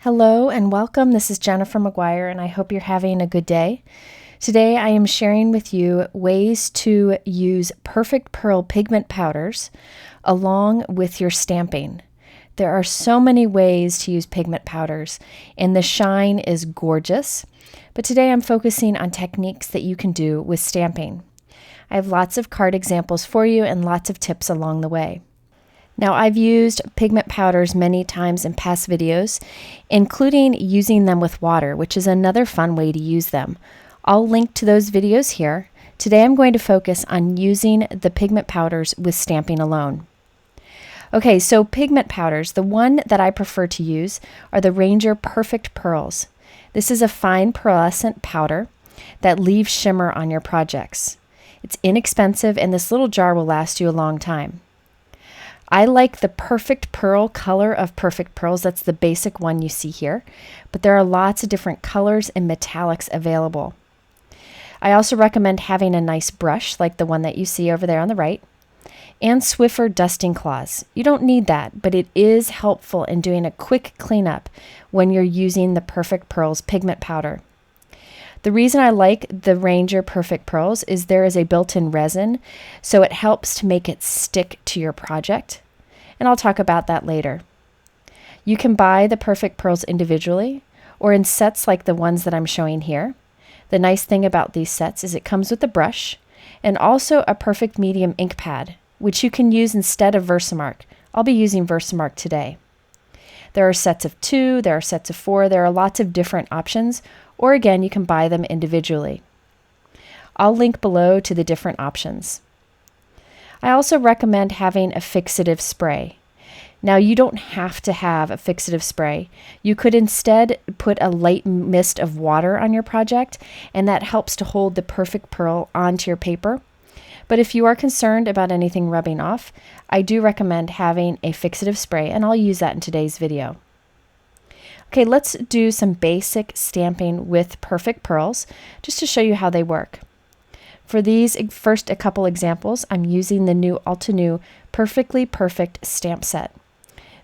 Hello and welcome. This is Gina from McGuire and I hope you're having a good day. Today I am sharing with you ways to use perfect pearl pigment powders along with your stamping. There are so many ways to use pigment powders and the shine is gorgeous, but today I'm focusing on techniques that you can do with stamping. I have lots of card examples for you and lots of tips along the way. Now, I've used pigment powders many times in past videos, including using them with water, which is another fun way to use them. I'll link to those videos here. Today I'm going to focus on using the pigment powders with stamping alone. Okay, so pigment powders, the one that I prefer to use are the Ranger Perfect Pearls. This is a fine pearlescent powder that leaves shimmer on your projects. It's inexpensive and this little jar will last you a long time. I like the Perfect Pearl color of Perfect Pearls. That's the basic one you see here, but there are lots of different colors and metallics available. I also recommend having a nice brush like the one that you see over there on the right, and Swiffer dusting cloths. You don't need that, but it is helpful in doing a quick cleanup when you're using the Perfect Pearls pigment powder. The reason I like the Ranger Perfect Pearls is there is a built-in resin, so it helps to make it stick to your project, and I'll talk about that later. You can buy the Perfect Pearls individually or in sets like the ones that I'm showing here. The nice thing about these sets is it comes with a brush and also a perfect medium ink pad, which you can use instead of VersaMark. I'll be using VersaMark today. There are sets of 2, there are sets of 4, there are lots of different options, or again, you can buy them individually. I'll link below to the different options. I also recommend having a fixative spray. Now, you don't have to have a fixative spray. You could instead put a light mist of water on your project, and that helps to hold the perfect pearl onto your paper. But if you are concerned about anything rubbing off, I do recommend having a fixative spray, and I'll use that in today's video. Okay, let's do some basic stamping with Perfect Pearls, just to show you how they work. For these first a couple examples, I'm using the new Altenew Perfectly Perfect stamp set.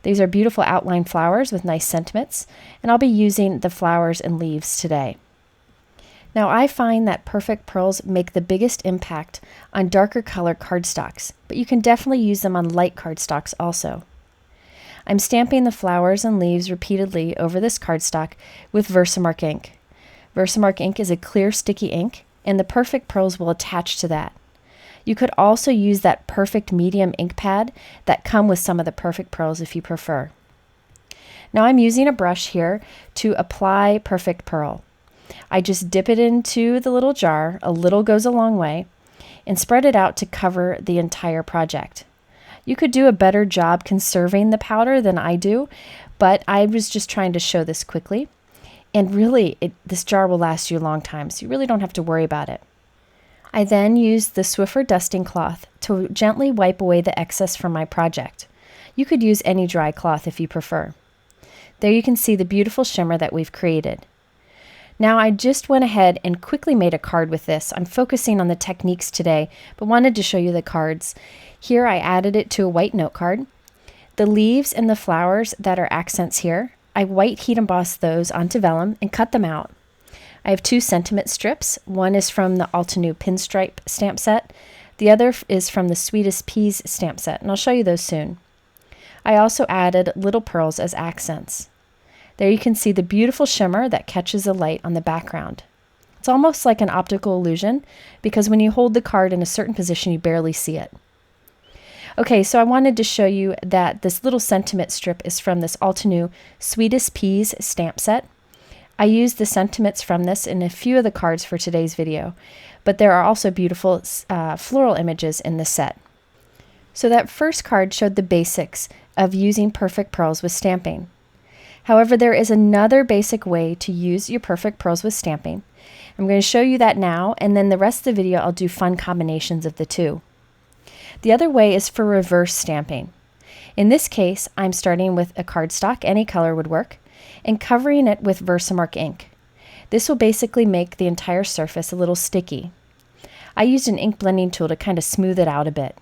These are beautiful outline flowers with nice sentiments, and I'll be using the flowers and leaves today. Now, I find that Perfect Pearls make the biggest impact on darker color cardstocks, but you can definitely use them on light cardstocks also. I'm stamping the flowers and leaves repeatedly over this cardstock with VersaMarker ink. VersaMarker ink is a clear sticky ink, and the Perfect Pearls will attach to that. You could also use that perfect medium ink pad that come with some of the Perfect Pearls if you prefer. Now I'm using a brush here to apply Perfect Pearl. I just dip it into the little jar, a little goes a long way, and spread it out to cover the entire project. You could do a better job conserving the powder than I do, but I was just trying to show this quickly. And really, this jar will last you a long time, so you really don't have to worry about it. I then used the Swiffer dusting cloth to gently wipe away the excess from my project. You could use any dry cloth if you prefer. There you can see the beautiful shimmer that we've created. Now I just went ahead and quickly made a card with this. I'm focusing on the techniques today, but wanted to show you the cards. Here I added it to a white note card. The leaves and the flowers that are accents here, I white heat embossed those onto vellum and cut them out. I have 2 sentiment strips. One is from the Altenew Pinstripe stamp set. The other is from the Sweetest Peas stamp set, and I'll show you those soon. I also added little pearls as accents. There you can see the beautiful shimmer that catches the light on the background. It's almost like an optical illusion because when you hold the card in a certain position, you barely see it. Okay, so I wanted to show you that this little sentiment strip is from this Altenew Sweetest Peas stamp set. I used the sentiments from this in a few of the cards for today's video, but there are also beautiful floral images in this set. So that first card showed the basics of using Perfect Pearls with stamping. However, there is another basic way to use your Perfect Pearls with stamping. I'm going to show you that now, and then the rest of the video I'll do fun combinations of the two. The other way is for reverse stamping. In this case, I'm starting with a cardstock, any color would work, and covering it with VersaMarker ink. This will basically make the entire surface a little sticky. I used an ink blending tool to kind of smooth it out a bit.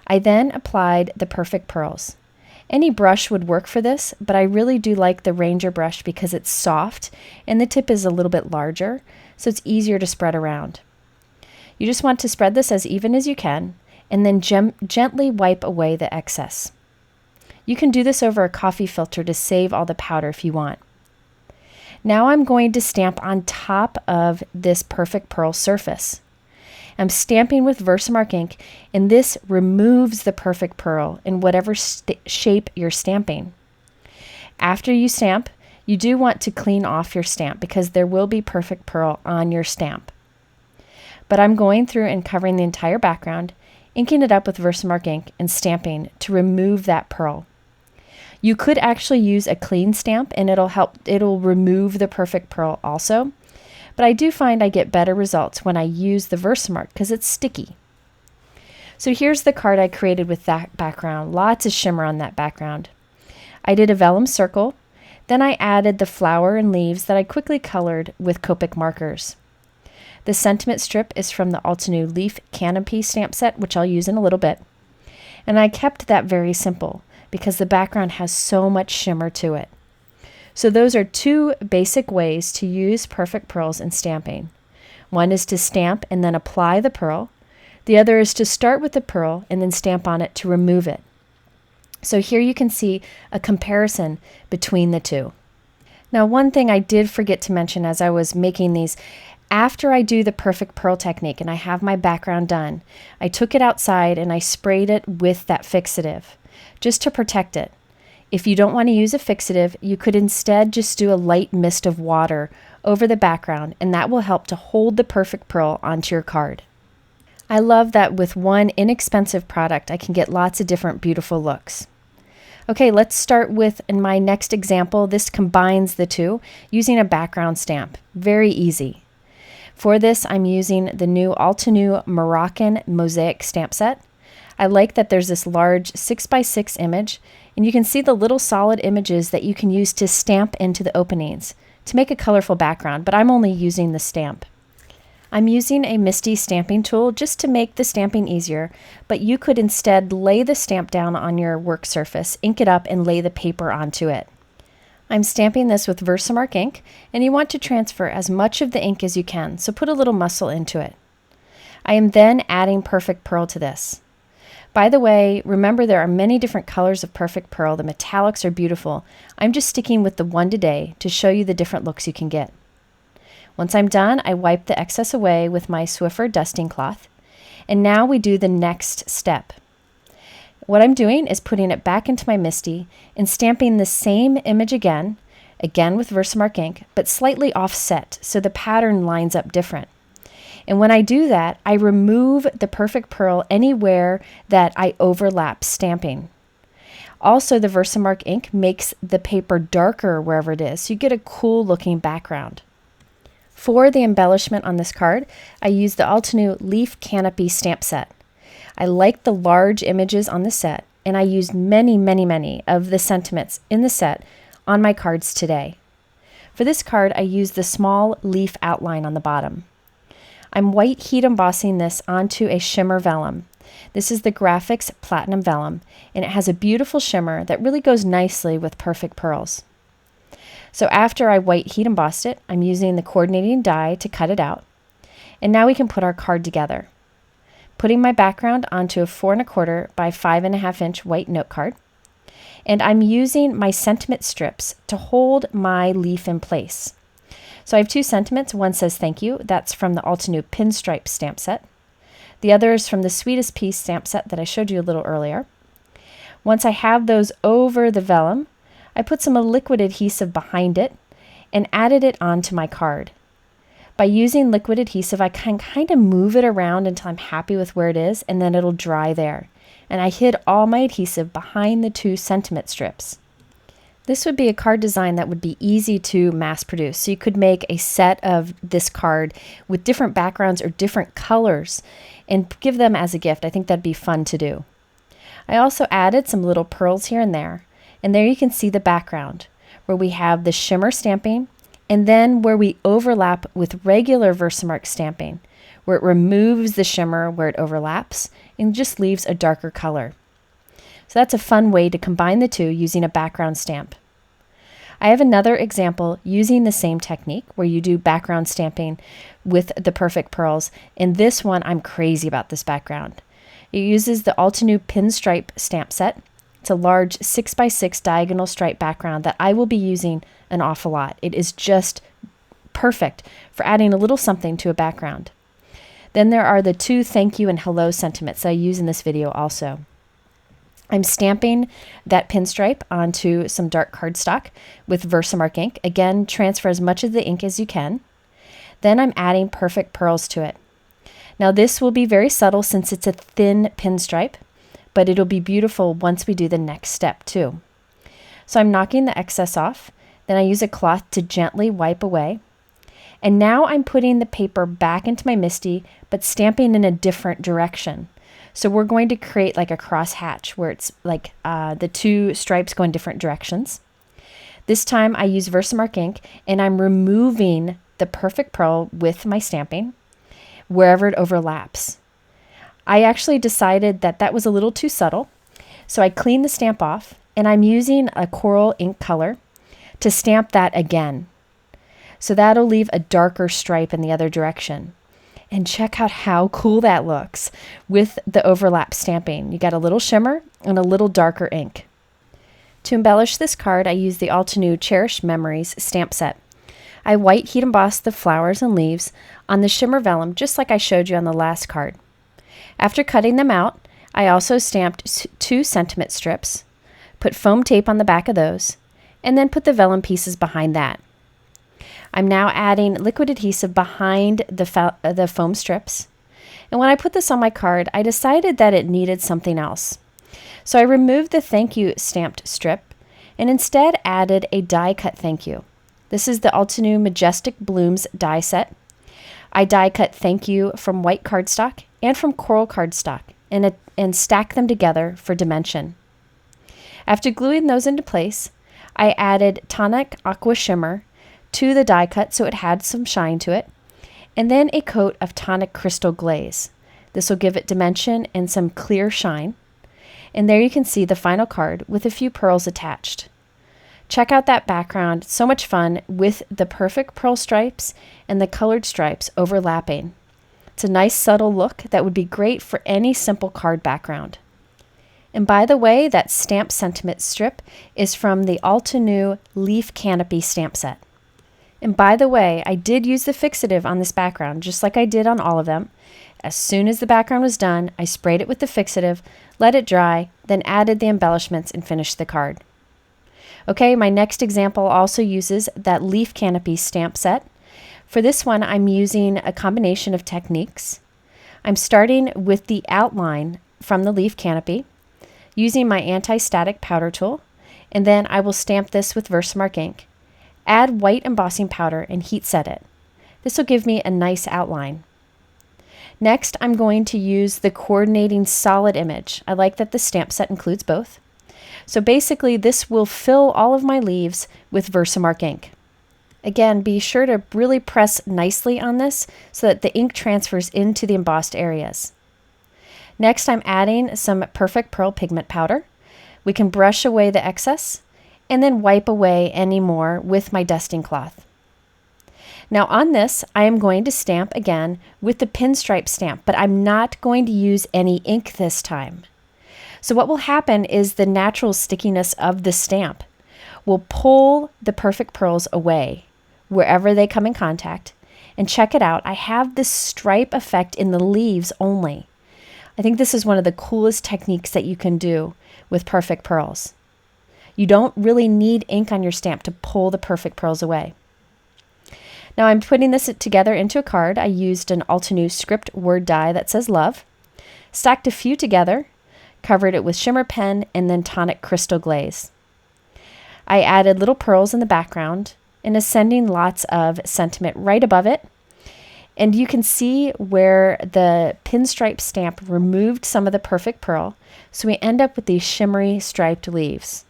I then applied the Perfect Pearls. Any brush would work for this, but I really do like the Ranger brush because it's soft and the tip is a little bit larger, so it's easier to spread around. You just want to spread this as even as you can, and then gently wipe away the excess. You can do this over a coffee filter to save all the powder if you want. Now I'm going to stamp on top of this Perfect Pearl surface. I'm stamping with VersaMarker ink, and this removes the Perfect Pearl in whatever shape you're stamping. After you stamp, you do want to clean off your stamp because there will be Perfect Pearl on your stamp. But I'm going through and covering the entire background, inking it up with VersaMarker ink and stamping to remove that pearl. You could actually use a clean stamp and it'll remove the Perfect Pearl also. But I do find I get better results when I use the VersaMark because it's sticky. So here's the card I created with that background. Lots of shimmer on that background. I did a vellum circle, then I added the flower and leaves that I quickly colored with Copic markers. The sentiment strip is from the Altenew Leaf Canopy stamp set, which I'll use in a little bit. And I kept that very simple because the background has so much shimmer to it. So those are two basic ways to use Perfect Pearls in stamping. One is to stamp and then apply the pearl. The other is to start with the pearl and then stamp on it to remove it. So here you can see a comparison between the two. Now, one thing I did forget to mention as I was making these, after I do the Perfect Pearl technique and I have my background done, I took it outside and I sprayed it with that fixative just to protect it. If you don't want to use a fixative, you could instead just do a light mist of water over the background, and that will help to hold the Perfect Pearl onto your card. I love that with one inexpensive product, I can get lots of different beautiful looks. Okay, let's start with in my next example. This combines the two using a background stamp. Very easy. For this, I'm using the new Altenew Moroccan Mosaic stamp set. I like that there's this large 6x6 image, and you can see the little solid images that you can use to stamp into the openings to make a colorful background, but I'm only using the stamp. I'm using a MISTI stamping tool just to make the stamping easier, but you could instead lay the stamp down on your work surface, ink it up, and lay the paper onto it. I'm stamping this with VersaMarker ink, and you want to transfer as much of the ink as you can, so put a little muscle into it. I am then adding Perfect Pearl to this. By the way, remember there are many different colors of Perfect Pearl. The metallics are beautiful. I'm just sticking with the one today to show you the different looks you can get. Once I'm done, I wipe the excess away with my Swiffer dusting cloth. And now we do the next step. What I'm doing is putting it back into my MISTI and stamping the same image again with VersaMarker ink, but slightly offset so the pattern lines up different. And when I do that, I remove the Perfect Pearl anywhere that I overlap stamping. Also, the VersaMarker ink makes the paper darker wherever it is, so you get a cool looking background. For the embellishment on this card, I use the Altenew Leaf Canopy stamp set. I like the large images on the set, and I used many of the sentiments in the set on my cards today. For this card, I used the small leaf outline on the bottom. I'm white heat embossing this onto a shimmer vellum. This is the Grafix Platinum Vellum, and it has a beautiful shimmer that really goes nicely with Perfect Pearls. So after I white heat embossed it, I'm using the coordinating die to cut it out. And now we can put our card together. Putting my background onto a 4 1/4 by 5 1/2 inch white note card. And I'm using my sentiment strips to hold my leaf in place. So I have two sentiments. One says thank you. That's from the Altenew Pinstripe stamp set. The other is from the Sweetest piece stamp set that I showed you a little earlier. Once I have those over the vellum, I put some liquid adhesive behind it and added it onto my card. By using liquid adhesive, I can kind of move it around until I'm happy with where it is, and then it'll dry there. And I hid all my adhesive behind the two sentiment strips. This would be a card design that would be easy to mass produce. So you could make a set of this card with different backgrounds or different colors and give them as a gift. I think that'd be fun to do. I also added some little pearls here and there. And there you can see the background where we have the shimmer stamping and then where we overlap with regular VersaMarker stamping, where it removes the shimmer where it overlaps and just leaves a darker color. So that's a fun way to combine the two using a background stamp. I have another example using the same technique where you do background stamping with the Perfect Pearls. In this one, I'm crazy about this background. It uses the Altenew Pinstripe stamp set. It's a large 6x6 diagonal stripe background that I will be using an awful lot. It is just perfect for adding a little something to a background. Then there are the two thank you and hello sentiments that I use in this video also. I'm stamping that pinstripe onto some dark cardstock with VersaMarker ink. Again, transfer as much of the ink as you can. Then I'm adding Perfect Pearls to it. Now this will be very subtle since it's a thin pinstripe, but it'll be beautiful once we do the next step too. So I'm knocking the excess off. Then I use a cloth to gently wipe away. And now I'm putting the paper back into my MISTI, but stamping in a different direction. So we're going to create like a cross hatch where it's like the two stripes go in different directions. This time I use VersaMarker ink and I'm removing the Perfect Pearl with my stamping wherever it overlaps. I actually decided that that was a little too subtle, so I cleaned the stamp off and I'm using a coral ink color to stamp that again. So that'll leave a darker stripe in the other direction. And check out how cool that looks with the overlap stamping. You got a little shimmer and a little darker ink. To embellish this card, I use the Altenew Cherished Memories stamp set. I white heat emboss the flowers and leaves on the shimmer vellum just like I showed you on the last card. After cutting them out, I also stamped 2 sentiment strips, put foam tape on the back of those, and then put the vellum pieces behind that. I'm now adding liquid adhesive behind the foam strips. And when I put this on my card, I decided that it needed something else. So I removed the thank you stamped strip and instead added a die cut thank you. This is the Altenew Majestic Blooms die set. I die cut thank you from white cardstock and from coral cardstock and stack them together for dimension. After gluing those into place, I added Tonic Aqua Shimmer to the die cut so it had some shine to it, and then a coat of Tonic Crystal Glaze. This will give it dimension and some clear shine. And there you can see the final card with a few pearls attached. Check out that background, so much fun with the Perfect Pearl stripes and the colored stripes overlapping. It's a nice subtle look that would be great for any simple card background. And by the way, that stamp sentiment strip is from the Altenew Leaf Canopy stamp set. And by the way, I did use the fixative on this background, just like I did on all of them. As soon as the background was done, I sprayed it with the fixative, let it dry, then added the embellishments and finished the card. Okay, my next example also uses that Leaf Canopy stamp set. For this one, I'm using a combination of techniques. I'm starting with the outline from the Leaf Canopy, using my anti-static powder tool, and then I will stamp this with VersaMarker ink. Add white embossing powder and heat set it. This will give me a nice outline. Next, I'm going to use the coordinating solid image. I like that the stamp set includes both. So basically, this will fill all of my leaves with VersaMarker ink. Again, be sure to really press nicely on this so that the ink transfers into the embossed areas. Next, I'm adding some Perfect Pearl pigment powder. We can brush away the excess and then wipe away any more with my dusting cloth. Now on this, I am going to stamp again with the pinstripe stamp, but I'm not going to use any ink this time. So what will happen is the natural stickiness of the stamp will pull the Perfect Pearls away wherever they come in contact. And check it out, I have this stripe effect in the leaves only. I think this is one of the coolest techniques that you can do with Perfect Pearls. You don't really need ink on your stamp to pull the Perfect Pearls away. Now I'm putting this together into a card. I used an Altenew script word die that says love, stacked a few together, covered it with Shimmer pen, and then Tonic Crystal Glaze. I added little pearls in the background and sending lots of sentiment right above it. And you can see where the pinstripe stamp removed some of the Perfect Pearl, so we end up with these shimmery striped leaves.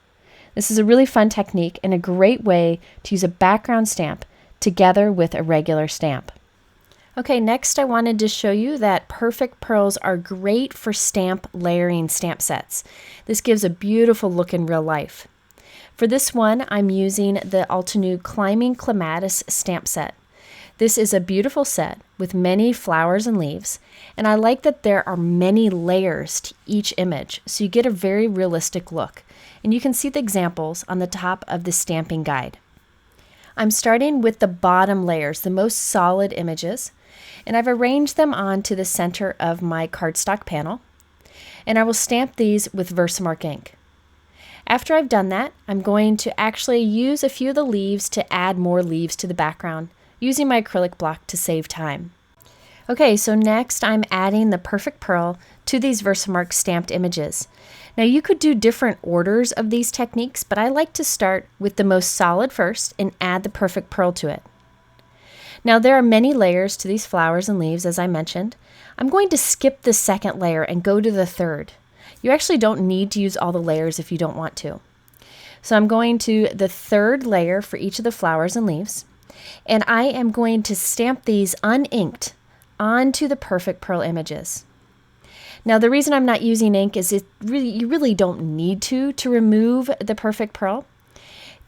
This is a really fun technique and a great way to use a background stamp together with a regular stamp. Okay, next I wanted to show you that Perfect Pearls are great for stamp layering stamp sets. This gives a beautiful look in real life. For this one, I'm using the Altenew Climbing Clematis stamp set. This is a beautiful set with many flowers and leaves, and I like that there are many layers to each image, so you get a very realistic look. And you can see the examples on the top of the stamping guide. I'm starting with the bottom layers, the most solid images, and I've arranged them onto the center of my cardstock panel, and I will stamp these with VersaMarker ink. After I've done that, I'm going to actually use a few of the leaves to add more leaves to the background, using my acrylic block to save time. Okay, so next I'm adding the Perfect Pearl to these VersaMarker stamped images. Now you could do different orders of these techniques, but I like to start with the most solid first and add the Perfect Pearl to it. Now there are many layers to these flowers and leaves, as I mentioned. I'm going to skip the second layer and go to the third. You actually don't need to use all the layers if you don't want to. So I'm going to the third layer for each of the flowers and leaves, and I am going to stamp these uninked onto the Perfect Pearl images. Now the reason I'm not using ink is you really don't need to remove the Perfect Pearl.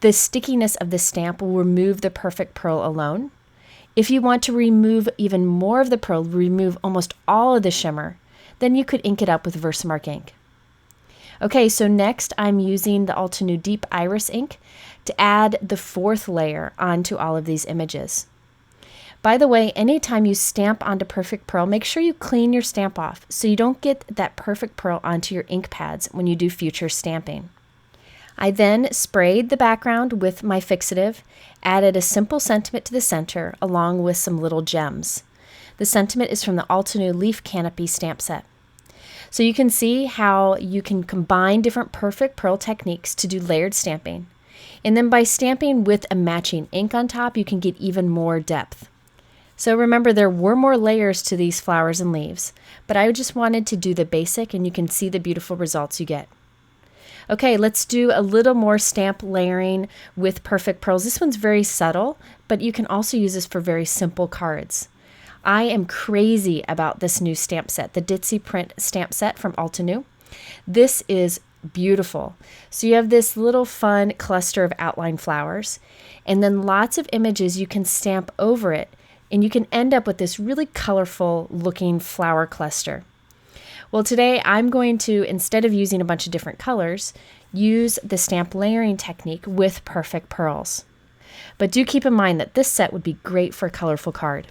The stickiness of the stamp will remove the Perfect Pearl alone. If you want to remove even more of the pearl, remove almost all of the shimmer, then you could ink it up with VersaMarker ink. Okay, so next I'm using the Altenew Deep Iris ink to add the fourth layer onto all of these images. By the way, anytime you stamp onto Perfect Pearl, make sure you clean your stamp off so you don't get that Perfect Pearl onto your ink pads when you do future stamping. I then sprayed the background with my fixative, added a simple sentiment to the center along with some little gems. The sentiment is from the Altenew Leaf Canopy stamp set. So you can see how you can combine different Perfect Pearl techniques to do layered stamping. And then by stamping with a matching ink on top, you can get even more depth. So remember, there were more layers to these flowers and leaves, but I just wanted to do the basic, and you can see the beautiful results you get. Okay, let's do a little more stamp layering with Perfect Pearls. This one's very subtle, but you can also use this for very simple cards. I am crazy about this new stamp set, the Ditsy print stamp set from Altenew. This is beautiful. So you have this little fun cluster of outline flowers, and then lots of images you can stamp over it, and you can end up with this really colorful looking flower cluster. Well, today I'm going to, instead of using a bunch of different colors, use the stamp layering technique with Perfect Pearls. But do keep in mind that this set would be great for a colorful card.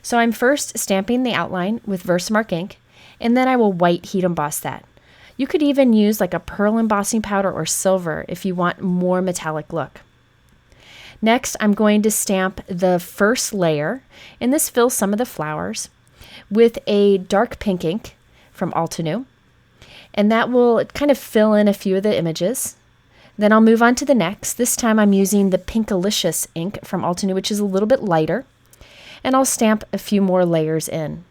So I'm first stamping the outline with VersaMarker ink, and then I will white heat emboss that. You could even use like a pearl embossing powder or silver if you want more metallic look. Next, I'm going to stamp the first layer, and this fills some of the flowers, with a dark pink ink from Altenew, and that will kind of fill in a few of the images. Then I'll move on to the next. This time I'm using the Pinkalicious ink from Altenew, which is a little bit lighter, and I'll stamp a few more layers in.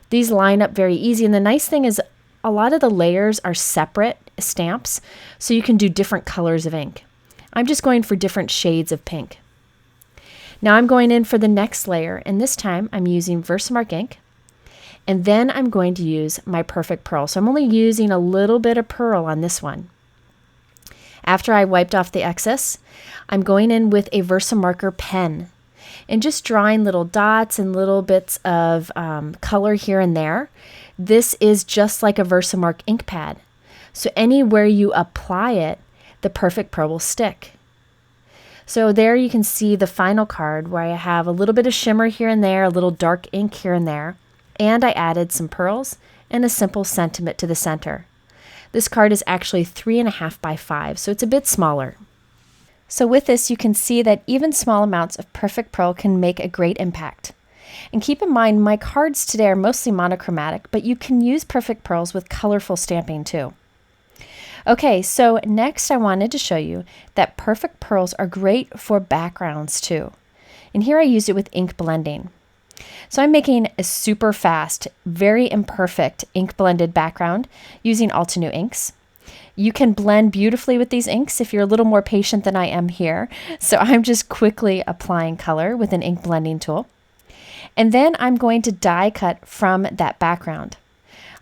These line up very easy, and the nice thing is a lot of the layers are separate stamps, so you can do different colors of ink. I'm just going for different shades of pink. Now I'm going in for the next layer, and this time I'm using VersaMarker ink, and then I'm going to use my Perfect Pearl. So I'm only using a little bit of pearl on this one. After I wiped off the excess, I'm going in with a VersaMarker pen and just drawing little dots and little bits of color here and there. This is just like a VersaMarker ink pad. So anywhere you apply it, the Perfect Pearl will stick. So there you can see the final card where I have a little bit of shimmer here and there, a little dark ink here and there, and I added some pearls and a simple sentiment to the center. This card is actually 3.5 by 5, so it's a bit smaller. So with this, you can see that even small amounts of Perfect Pearl can make a great impact. And keep in mind, my cards today are mostly monochromatic, but you can use Perfect Pearls with colorful stamping too. Okay, so next I wanted to show you that Perfect Pearls are great for backgrounds too. And here I used it with ink blending. So I'm making a super fast, very imperfect ink blended background using Altenew inks. You can blend beautifully with these inks if you're a little more patient than I am here. So I'm just quickly applying color with an ink blending tool. And then I'm going to die cut from that background.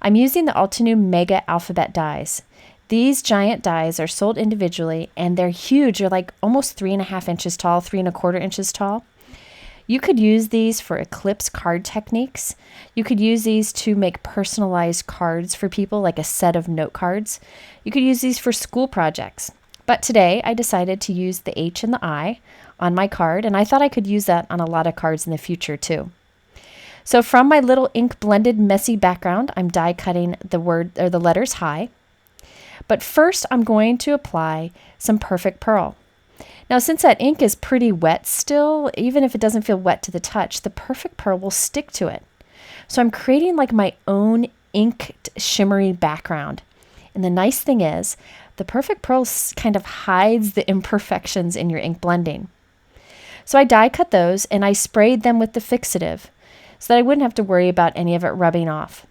I'm using the Altenew Mega Alphabet dies. These giant dies are sold individually and they're huge. They're like almost 3.5 inches tall, 3.25 inches tall. You could use these for eclipse card techniques. You could use these to make personalized cards for people, like a set of note cards. You could use these for school projects. But today I decided to use the H and the I on my card, and I thought I could use that on a lot of cards in the future too. So from my little ink blended messy background, I'm die cutting the word or the letters high. But first I'm going to apply some Perfect Pearl. Now, since that ink is pretty wet still, even if it doesn't feel wet to the touch, the Perfect Pearl will stick to it. So I'm creating like my own inked shimmery background. And the nice thing is, the Perfect Pearl kind of hides the imperfections in your ink blending. So I die cut those and I sprayed them with the fixative so that I wouldn't have to worry about any of it rubbing off.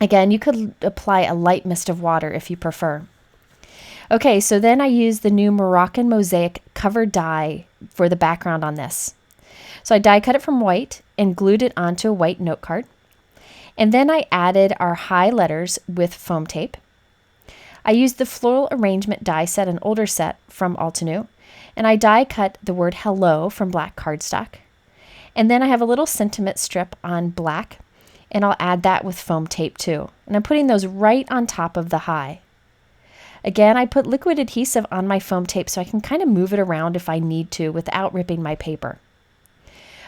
Again, you could apply a light mist of water if you prefer. Okay, so then I used the new Moroccan Mosaic cover die for the background on this. So I die cut it from white and glued it onto a white note card. And then I added our high letters with foam tape. I used the floral arrangement die set, an older set from Altenew, and I die cut the word hello from black cardstock. And then I have a little sentiment strip on black, and I'll add that with foam tape too. And I'm putting those right on top of the high. Again, I put liquid adhesive on my foam tape so I can kind of move it around if I need to without ripping my paper.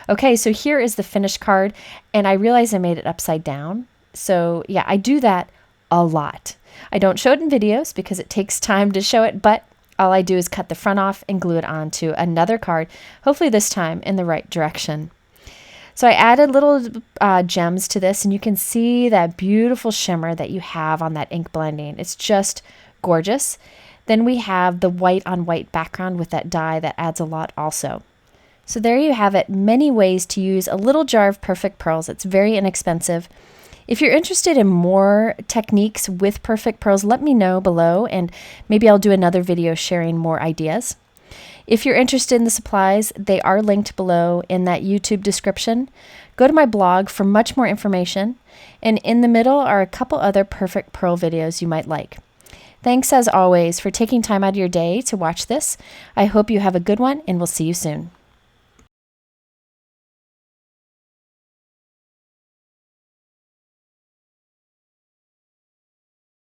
Okay, so here is the finished card, and I realize I made it upside down. So yeah, I do that a lot. I don't show it in videos because it takes time to show it, but all I do is cut the front off and glue it onto another card, hopefully this time in the right direction. So I added little gems to this, and you can see that beautiful shimmer that you have on that ink blending. It's just gorgeous. Then we have the white on white background with that dye that adds a lot also. So there you have it, many ways to use a little jar of Perfect Pearls. It's very inexpensive. If you're interested in more techniques with Perfect Pearls, let me know below and maybe I'll do another video sharing more ideas. If you're interested in the supplies, they are linked below in that YouTube description. Go to my blog for much more information, and in the middle are a couple other Perfect Pearl videos you might like. Thanks as always for taking time out of your day to watch this. I hope you have a good one, and we'll see you soon.